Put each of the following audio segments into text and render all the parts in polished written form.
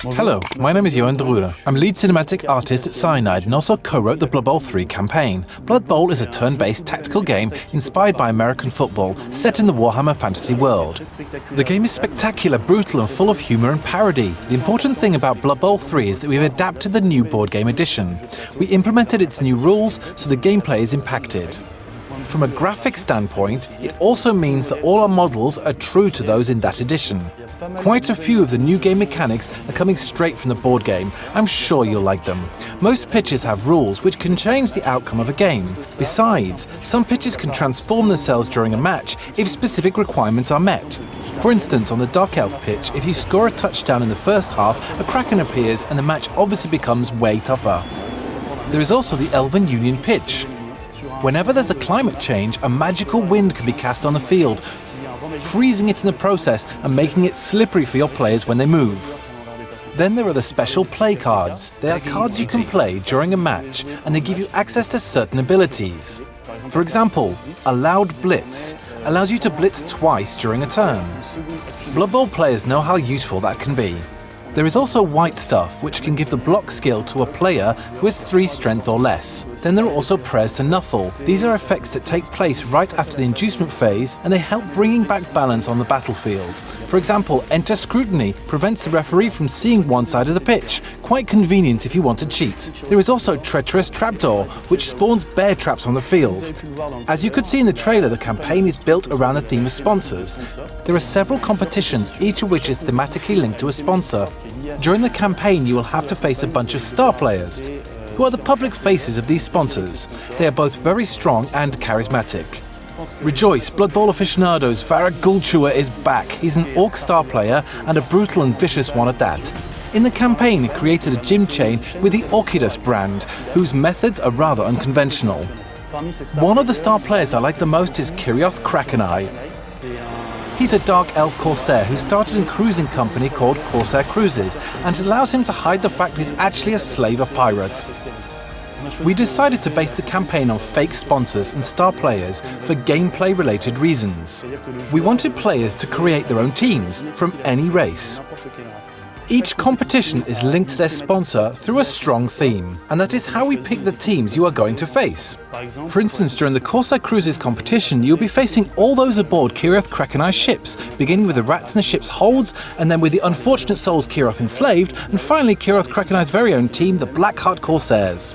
Hello, my name is Johan Druder. I'm lead cinematic artist at Cyanide and also co-wrote the Blood Bowl 3 campaign. Blood Bowl is a turn-based tactical game inspired by American football, set in the Warhammer fantasy world. The game is spectacular, brutal and full of humour and parody. The important thing about Blood Bowl 3 is that we've adapted the new board game edition. We implemented its new rules, so the gameplay is impacted. From a graphic standpoint, it also means that all our models are true to those in that edition. Quite a few of the new game mechanics are coming straight from the board game. I'm sure you'll like them. Most pitches have rules which can change the outcome of a game. Besides, some pitches can transform themselves during a match if specific requirements are met. For instance, on the Dark Elf pitch, if you score a touchdown in the first half, a Kraken appears and the match obviously becomes way tougher. There is also the Elven Union pitch. Whenever there's a climate change, a magical wind can be cast on the field, freezing it in the process and making it slippery for your players when they move. Then there are the special play cards. They are cards you can play during a match and they give you access to certain abilities. For example, a Loud Blitz allows you to blitz twice during a turn. Blood Bowl players know how useful that can be. There is also White Stuff, which can give the block skill to a player who has 3 strength or less. Then there are also Prayers to Nuffle. These are effects that take place right after the inducement phase, and they help bringing back balance on the battlefield. For example, Enter Scrutiny prevents the referee from seeing one side of the pitch. Quite convenient if you want to cheat. There is also Treacherous Trapdoor, which spawns bear traps on the field. As you could see in the trailer, the campaign is built around the theme of sponsors. There are several competitions, each of which is thematically linked to a sponsor. During the campaign, you will have to face a bunch of star players, who are the public faces of these sponsors. They are both very strong and charismatic. Rejoice, Blood Bowl aficionados, Varag Gulchua is back. He's an orc star player and a brutal and vicious one at that. In the campaign, he created a gym chain with the Orchidus brand, whose methods are rather unconventional. One of the star players I like the most is Kirioth Krakeneye. He's a Dark Elf Corsair who started a cruising company called Corsair Cruises, and it allows him to hide the fact he's actually a slave of pirates. We decided to base the campaign on fake sponsors and star players for gameplay-related reasons. We wanted players to create their own teams from any race. Each competition is linked to their sponsor through a strong theme, and that is how we pick the teams you are going to face. For instance, during the Corsair Cruises competition, you'll be facing all those aboard Kirioth Krakeneye's ships, beginning with the rats in the ship's holds, and then with the unfortunate souls Kirioth enslaved, and finally Kirioth Krakeneye's very own team, the Blackheart Corsairs.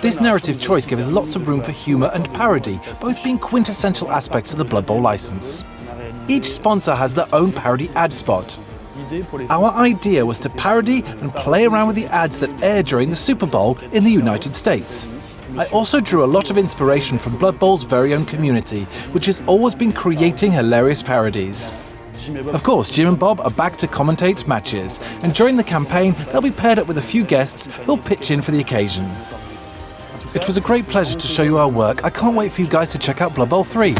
This narrative choice gives us lots of room for humour and parody, both being quintessential aspects of the Blood Bowl license. Each sponsor has their own parody ad spot. Our idea was to parody and play around with the ads that air during the Super Bowl in the United States. I also drew a lot of inspiration from Blood Bowl's very own community, which has always been creating hilarious parodies. Of course, Jim and Bob are back to commentate matches, and during the campaign they'll be paired up with a few guests who'll pitch in for the occasion. It was a great pleasure to show you our work. I can't wait for you guys to check out Blood Bowl 3.